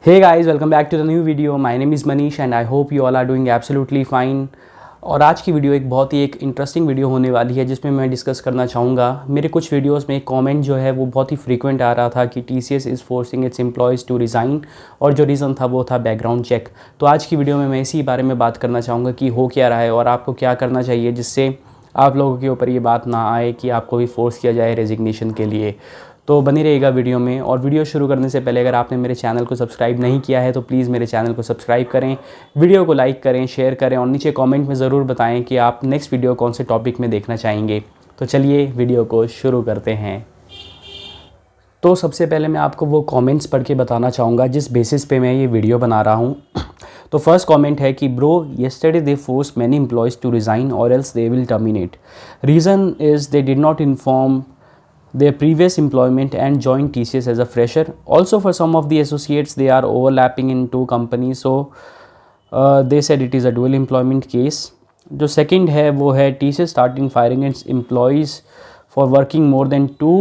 Hey guys, welcome back to the new video. My name is Manish and I hope you all are doing absolutely fine. और आज की video एक बहुत ही interesting video होने वाली है जिसमें मैं डिस्कस करना चाहूँगा। मेरे कुछ वीडियोस में कमेंट जो है वो बहुत ही फ्रीक्वेंट आ रहा था कि TCS is forcing its employees to resign, और जो रीज़न था वो था बैकग्राउंड चेक। तो आज की वीडियो में मैं इसी बारे में बात करना चाहूँगा कि हो क्या रहा है और आपको क्या करना चाहिए जिससे आप लोगों के ऊपर ये बात ना आए कि आपको भी फोर्स किया जाए रेजिग्नेशन के लिए। तो बनी रहेगा वीडियो में। और वीडियो शुरू करने से पहले अगर आपने मेरे चैनल को सब्सक्राइब नहीं किया है तो प्लीज़ मेरे चैनल को सब्सक्राइब करें, वीडियो को लाइक करें, शेयर करें और नीचे कमेंट में ज़रूर बताएं कि आप नेक्स्ट वीडियो कौन से टॉपिक में देखना चाहेंगे। तो चलिए वीडियो को शुरू करते हैं। तो सबसे पहले मैं आपको वो कमेंट्स पढ़ के बताना चाहूँगा जिस बेसिस पे मैं ये वीडियो बना रहा हूँ। तो फर्स्ट कमेंट है कि bro yesterday they force many employees to resign और else they will terminate. Reason is they did not inform their previous employment and joined TCS as a fresher. Also for some of the associates they are overlapping in two companies, so they said it is a dual employment case. जो second है वो है TCS starting firing its employees for working more than two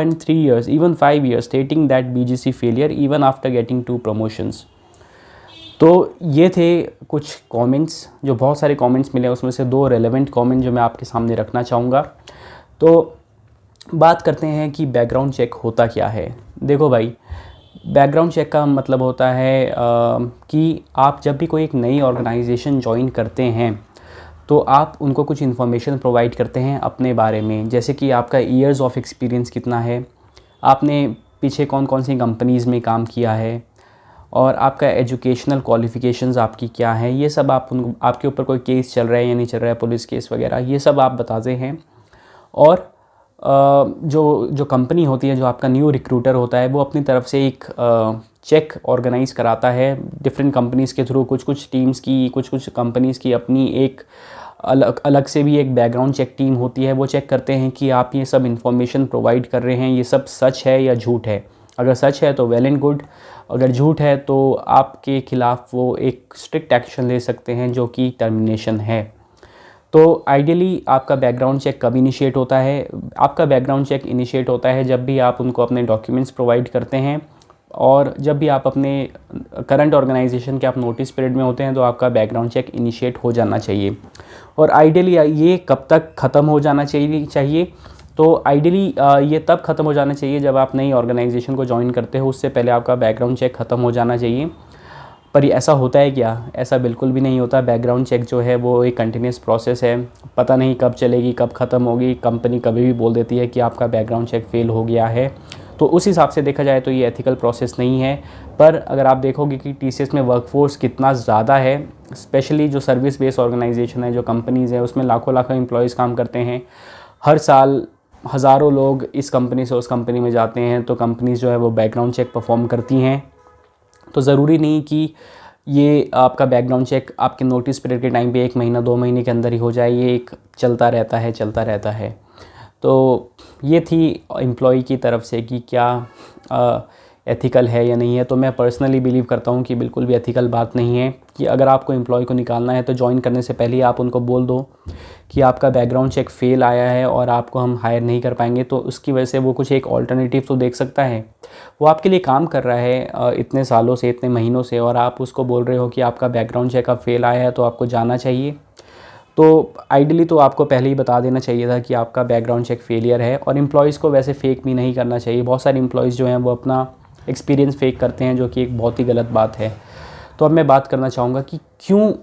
and 3 years, even 5 years, stating that BGC failure even after getting 2 promotions. तो ये थे कुछ comments, जो बहुत सारे कमेंट्स मिले उसमें से 2 रेलेवेंट कमेंट जो मैं आपके सामने रखना चाहूँगा। तो बात करते हैं कि बैकग्राउंड चेक होता क्या है। देखो भाई, बैकग्राउंड चेक का मतलब होता है कि आप जब भी कोई एक नई ऑर्गेनाइजेशन ज्वाइन करते हैं तो आप उनको कुछ इन्फॉर्मेशन प्रोवाइड करते हैं अपने बारे में, जैसे कि आपका ईयर्स ऑफ एक्सपीरियंस कितना है, आपने पीछे कौन कौन सी कंपनीज़ में काम किया है, और आपका एजुकेशनल क्वालिफ़िकेशंस आपकी क्या है। ये सब आपके ऊपर कोई केस चल रहा है या नहीं चल रहा है, पुलिस केस वगैरह, ये सब आप बताते हैं। और जो कंपनी होती है, जो आपका न्यू रिक्रूटर होता है, वो अपनी तरफ से एक चेक ऑर्गेनाइज़ कराता है डिफरेंट कंपनीज़ के थ्रू। कुछ टीम्स की, कुछ कंपनीज़ की अपनी एक अलग से भी एक बैकग्राउंड चेक टीम होती है। वो चेक करते हैं कि आप ये सब इन्फॉर्मेशन प्रोवाइड कर रहे हैं, ये सब सच है या झूठ है। अगर सच है तो वेल एंड गुड, अगर झूठ है तो आपके ख़िलाफ़ वो एक स्ट्रिक्ट एक्शन ले सकते हैं जो कि टर्मिनेशन है। तो आइडियली आपका बैकग्राउंड चेक कब इनिशिएट होता है? आपका बैकग्राउंड चेक इनिशिएट होता है जब भी आप उनको अपने डॉक्यूमेंट्स प्रोवाइड करते हैं, और जब भी आप अपने करंट ऑर्गेनाइजेशन के आप नोटिस पीरियड में होते हैं तो आपका बैकग्राउंड चेक इनिशिएट हो जाना चाहिए। और आइडियली ये कब तक ख़त्म हो जाना चाहिए? तो आइडियली ये तब ख़त्म हो जाना चाहिए जब आप नई ऑर्गेनाइजेशन को ज्वाइन करते हो, उससे पहले आपका बैकग्राउंड चेक ख़त्म हो जाना चाहिए। पर ऐसा होता है क्या? ऐसा बिल्कुल भी नहीं होता। बैकग्राउंड चेक जो है वो एक कंटिन्यूस प्रोसेस है, पता नहीं कब चलेगी, कब ख़त्म होगी। कंपनी कभी भी बोल देती है कि आपका बैकग्राउंड चेक फ़ेल हो गया है। तो उस हिसाब से देखा जाए तो ये एथिकल प्रोसेस नहीं है। पर अगर आप देखोगे कि TCS में वर्कफोर्स कितना ज़्यादा है, स्पेशली जो सर्विस बेस्ड ऑर्गेनाइजेशन है, जो कंपनीज़ है, उसमें लाखों एम्प्लॉयज़ काम करते हैं। हर साल हज़ारों लोग इस कंपनी से उस कंपनी में जाते हैं, तो कंपनीज़ जो है वो बैकग्राउंड चेक परफॉर्म करती हैं। तो ज़रूरी नहीं कि ये आपका बैकग्राउंड चेक आपके नोटिस पीरियड के टाइम पे 1 महीना 2 महीने के अंदर ही हो जाए। ये एक चलता रहता है। तो ये थी एम्प्लॉय की तरफ से कि क्या एथिकल है या नहीं है। तो मैं पर्सनली बिलीव करता हूँ कि बिल्कुल भी एथिकल बात नहीं है कि अगर आपको एम्प्लॉय को निकालना है तो ज्वाइन करने से पहले ही आप उनको बोल दो कि आपका बैकग्राउंड चेक फ़ेल आया है और आपको हम हायर नहीं कर पाएंगे। तो उसकी वजह से वो कुछ एक ऑल्टरनेटिव तो देख सकता है। वो आपके लिए काम कर रहा है इतने सालों से, इतने महीनों से, और आप उसको बोल रहे हो कि आपका बैकग्राउंड चेक अब फ़ेल आया है तो आपको जाना चाहिए। तो आइडियली तो आपको पहले ही बता देना चाहिए था कि आपका बैकग्राउंड चेक फेलियर है। और एम्प्लॉयज़ को वैसे फ़ेक भी नहीं करना चाहिए। बहुत सारे एम्प्लॉयज़ जो हैं वो अपना एक्सपीरियंस फेक करते हैं, जो कि एक बहुत ही गलत बात है। तो अब मैं बात करना चाहूँगा कि क्यों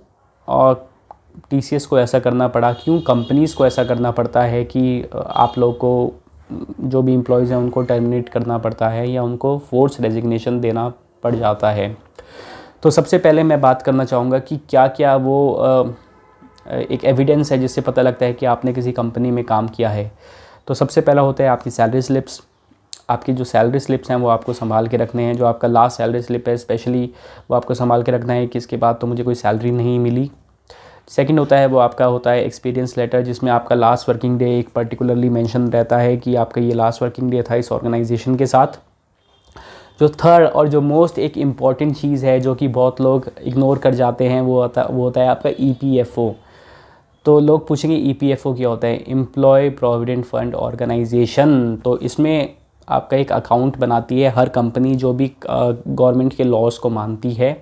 TCS को ऐसा करना पड़ा, क्यों कंपनीज़ को ऐसा करना पड़ता है कि आप लोग को जो भी एम्प्लॉयज़ हैं उनको टर्मिनेट करना पड़ता है या उनको फोर्स रेजिग्नेशन देना पड़ जाता है। तो सबसे पहले मैं बात करना चाहूँगा कि क्या क्या वो एक एविडेंस है जिससे पता लगता है कि आपने किसी कंपनी में काम किया है। तो सबसे पहला होता है आपकी सैलरी स्लिप्स। आपकी जो सैलरी स्लिप्स हैं वो आपको संभाल के रखने हैं। जो आपका लास्ट सैलरी स्लिप है स्पेशली, वो आपको संभाल के रखना है कि इसके बाद तो मुझे कोई सैलरी नहीं मिली। सेकंड होता है वो आपका होता है एक्सपीरियंस लेटर, जिसमें आपका लास्ट वर्किंग डे एक पर्टिकुलरली मेंशन रहता है कि आपका ये लास्ट वर्किंग डे था इस ऑर्गेनाइजेशन के साथ। जो थर्ड और जो मोस्ट एक इम्पॉर्टेंट चीज़ है जो कि बहुत लोग इग्नोर कर जाते हैं, वो होता है आपका EPFO। तो लोग पूछेंगे EPFO क्या होता है? Employee provident fund organisation. तो इसमें आपका एक अकाउंट बनाती है हर कंपनी जो भी गवर्नमेंट के लॉज को मानती है।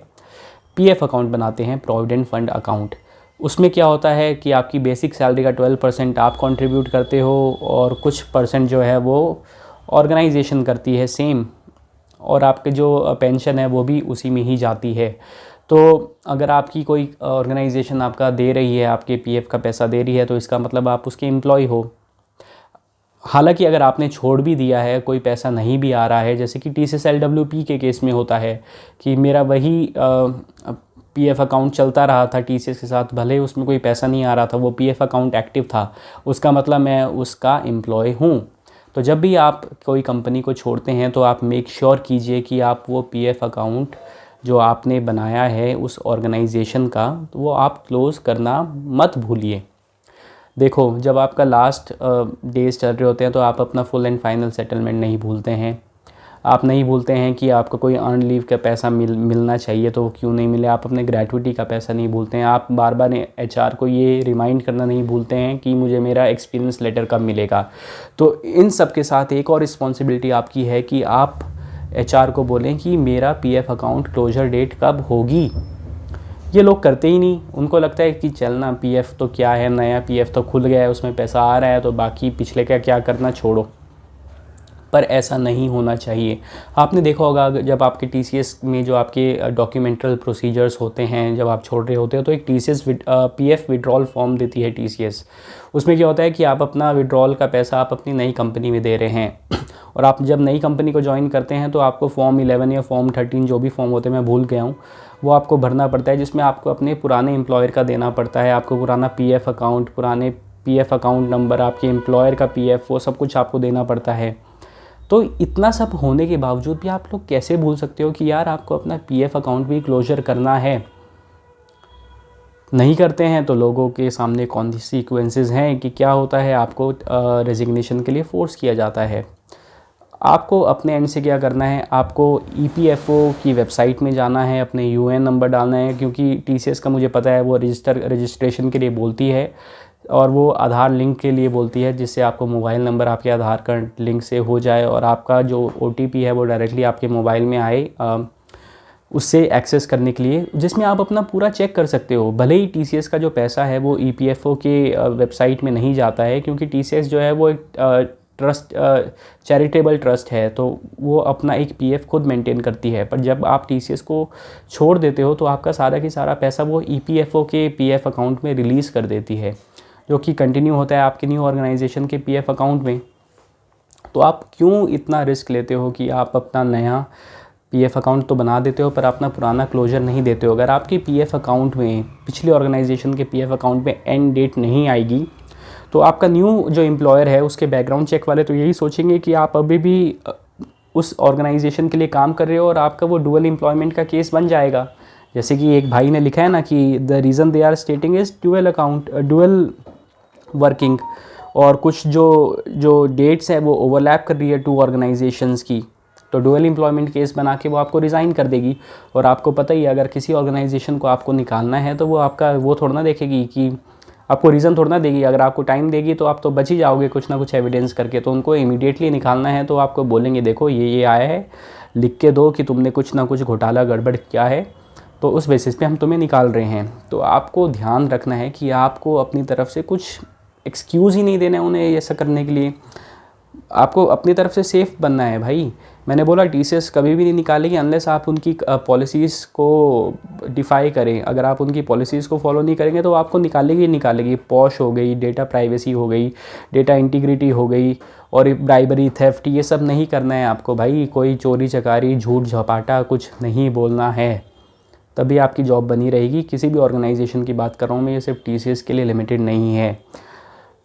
पीएफ अकाउंट बनाते हैं, प्रोविडेंट फंड अकाउंट। उसमें क्या होता है कि आपकी बेसिक सैलरी का 12% आप कंट्रीब्यूट करते हो और कुछ परसेंट जो है वो ऑर्गेनाइजेशन करती है सेम, और आपके जो पेंशन है वो भी उसी में ही जाती है। तो अगर आपकी कोई ऑर्गेनाइजेशन आपका दे रही है, आपके पीएफ का पैसा दे रही है, तो इसका मतलब आप उसके एम्प्लॉय हो। हालांकि अगर आपने छोड़ भी दिया है, कोई पैसा नहीं भी आ रहा है, जैसे कि TCS-LWP के केस में होता है कि मेरा वही पीएफ अकाउंट चलता रहा था टीसीएस के साथ, भले ही उसमें कोई पैसा नहीं आ रहा था, वो पीएफ अकाउंट एक्टिव था, उसका मतलब मैं उसका एम्प्लॉय हूँ। तो जब भी आप कोई कंपनी को छोड़ते हैं तो आप मेक श्योर कीजिए कि आप वो पीएफ अकाउंट जो आपने बनाया है उस ऑर्गेनाइजेशन का, तो वो आप क्लोज़ करना मत भूलिए। देखो, जब आपका लास्ट डेज चल रहे होते हैं तो आप अपना फुल एंड फाइनल सेटलमेंट नहीं भूलते हैं। आप नहीं भूलते हैं कि आपको कोई अर्न लीव का पैसा मिलना चाहिए तो क्यों नहीं मिले। आप अपने ग्रेट्युटी का पैसा नहीं भूलते हैं। आप बार बार एचआर को ये रिमाइंड करना नहीं भूलते हैं कि मुझे मेरा एक्सपीरियंस लेटर कब मिलेगा। तो इन सब के साथ एक और रिस्पॉन्सिबिलिटी आपकी है कि आप एचआर को बोलें कि मेरा पीएफ अकाउंट क्लोजर डेट कब होगी। ये लोग करते ही नहीं। उनको लगता है कि चलना पीएफ तो क्या है, नया पीएफ तो खुल गया है, उसमें पैसा आ रहा है, तो बाकी पिछले का क्या करना, छोड़ो। पर ऐसा नहीं होना चाहिए। आपने देखा होगा जब आपके टीसीएस में जो आपके डॉक्यूमेंटल प्रोसीजर्स होते हैं, जब आप छोड़ रहे होते हो तो एक टीसीएस पीएफ विड्रॉल फॉर्म देती है टीसीएस। उसमें क्या होता है कि आप अपना विड्रॉल का पैसा आप अपनी नई कंपनी में दे रहे हैं, और आप जब नई कंपनी को ज्वाइन करते हैं तो आपको फॉर्म 11 या फॉर्म 13 जो भी फॉर्म होते हैं, मैं भूल गया हूँ, वो आपको भरना पड़ता है, जिसमें आपको अपने पुराने एम्प्लॉयर का देना पड़ता है, आपको पुराना पीएफ अकाउंट, पुराने पीएफ अकाउंट नंबर, आपके एम्प्लॉयर का पीएफ, वो सब कुछ आपको देना पड़ता है। तो इतना सब होने के बावजूद भी आप लोग कैसे भूल सकते हो कि यार आपको अपना पीएफ अकाउंट भी क्लोजर करना है। नहीं करते हैं तो लोगों के सामने कॉन्सिक्वेंसेस हैं कि क्या होता है, आपको रेजिग्नेशन के लिए फ़ोर्स किया जाता है। आपको अपने एंड से क्या करना है, आपको ईपीएफओ की वेबसाइट में जाना है, अपने यूएन नंबर डालना है, क्योंकि टीसीएस का मुझे पता है वो रजिस्ट्रेशन के लिए बोलती है, और वो आधार लिंक के लिए बोलती है, जिससे आपको मोबाइल नंबर आपके आधार कार्ड लिंक से हो जाए और आपका जो ओटीपी है वो डायरेक्टली आपके मोबाइल में आए उससे एक्सेस करने के लिए, जिसमें आप अपना पूरा चेक कर सकते हो। भले ही टीसीएस का जो पैसा है वो ईपीएफओ के वेबसाइट में नहीं जाता है, क्योंकि टीसीएस जो है वो एक ट्रस्ट चैरिटेबल ट्रस्ट है, तो वो अपना एक पीएफ खुद मेंटेन करती है। पर जब आप टीसीएस को छोड़ देते हो तो आपका सारा की सारा पैसा वो ईपीएफओ के पीएफ अकाउंट में रिलीज़ कर देती है, जो कि कंटिन्यू होता है आपके न्यू ऑर्गेनाइजेशन के पीएफ अकाउंट में। तो आप क्यों इतना रिस्क लेते हो कि आप अपना नया पीएफ अकाउंट तो बना देते हो पर अपना पुराना क्लोजर नहीं देते हो। अगर आपके पीएफ अकाउंट में, पिछले ऑर्गेनाइजेशन के पीएफ अकाउंट में एंड डेट नहीं आएगी, तो आपका न्यू जो एम्प्लॉयर है उसके बैकग्राउंड चेक वाले तो यही सोचेंगे कि आप अभी भी उस ऑर्गेनाइजेशन के लिए काम कर रहे हो, और आपका वो डुअल एम्प्लॉयमेंट का केस बन जाएगा। जैसे कि एक भाई ने लिखा है ना कि the reason they are stating is dual working, और कुछ जो डेट्स है वो ओवरलैप कर रही है टू ऑर्गेनाइजेशंस की, तो डुअल एम्प्लॉयमेंट केस बना के वो आपको रिज़ाइन कर देगी। और आपको पता ही है, अगर किसी ऑर्गेनाइजेशन को आपको निकालना है तो वो आपका वो थोड़ा ना देखेगी कि आपको रीज़न थोड़ा ना देगी। अगर आपको टाइम देगी तो आप तो बच ही जाओगे कुछ ना कुछ एविडेंस करके। तो उनको इमीडिएटली निकालना है तो आपको बोलेंगे देखो ये आया है, लिख के दो कि तुमने कुछ ना कुछ घोटाला गड़बड़ किया है, तो उस बेसिस पे हम तुम्हें निकाल रहे हैं। तो आपको ध्यान रखना है कि आपको अपनी तरफ से कुछ एक्सक्यूज़ ही नहीं देना है उन्हें ऐसा करने के लिए। आपको अपनी तरफ से सेफ़ बनना है भाई। मैंने बोला टीसीएस कभी भी नहीं निकालेगी अनलेस आप उनकी पॉलिसीज़ को डिफ़ाई करें। अगर आप उनकी पॉलिसीज़ को फॉलो नहीं करेंगे तो आपको निकालेगी ही निकालेगी। पॉश हो गई, डेटा प्राइवेसी हो गई, डेटा इंटीग्रिटी हो गई, और ब्राइबरी, थेफ्ट, ये सब नहीं करना है आपको भाई। कोई चोरी चकारी, झूठ झपाटा कुछ नहीं बोलना है, तभी आपकी जॉब बनी रहेगी। किसी भी ऑर्गेनाइजेशन की बात कर रहा हूँ मैं, ये सिर्फ टीसीएस के लिए लिमिटेड नहीं है।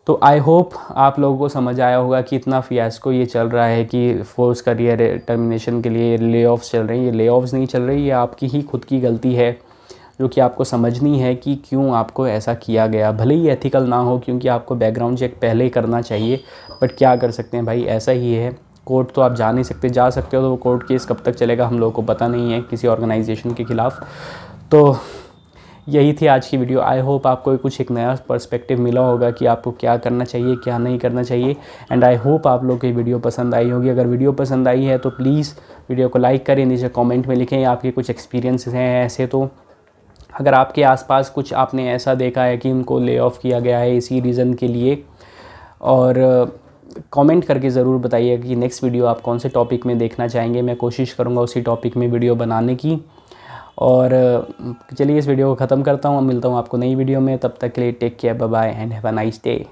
तो आई होप आप लोगों को समझ आया होगा कि इतना फियास्को ये चल रहा है कि फोर्स करियर टर्मिनेशन के लिए ले ऑफ्स चल रहे हैं। ये ले ऑफ्स नहीं चल रही, ये आपकी ही खुद की गलती है, जो कि आपको समझनी है कि क्यों आपको ऐसा किया गया। भले ही एथिकल ना हो, क्योंकि आपको बैकग्राउंड चेक पहले ही करना चाहिए, बट क्या कर सकते हैं भाई, ऐसा ही है। कोर्ट तो आप जा नहीं सकते, जा सकते हो तो वो कोर्ट केस कब तक चलेगा हम लोगों को पता नहीं है किसी ऑर्गेनाइजेशन के ख़िलाफ़। तो यही थी आज की वीडियो। आई होप आपको कुछ एक नया पर्सपेक्टिव मिला होगा कि आपको क्या करना चाहिए, क्या नहीं करना चाहिए। एंड आई होप आप लोग की वीडियो पसंद आई होगी। अगर वीडियो पसंद आई है तो प्लीज़ वीडियो को लाइक करें, नीचे कमेंट में लिखें आपके कुछ एक्सपीरियंसेस हैं ऐसे। तो अगर आपके आसपास कुछ आपने ऐसा देखा है कि उनको ले ऑफ किया गया है इसी रीज़न के लिए, और कमेंट करके ज़रूर बताइए कि नेक्स्ट वीडियो आप कौन से टॉपिक में देखना चाहेंगे। मैं कोशिश करूँगा उसी टॉपिक में वीडियो बनाने की। और चलिए इस वीडियो को ख़त्म करता हूँ, मिलता हूँ आपको नई वीडियो में। तब तक के लिए take care, bye bye and have a nice day.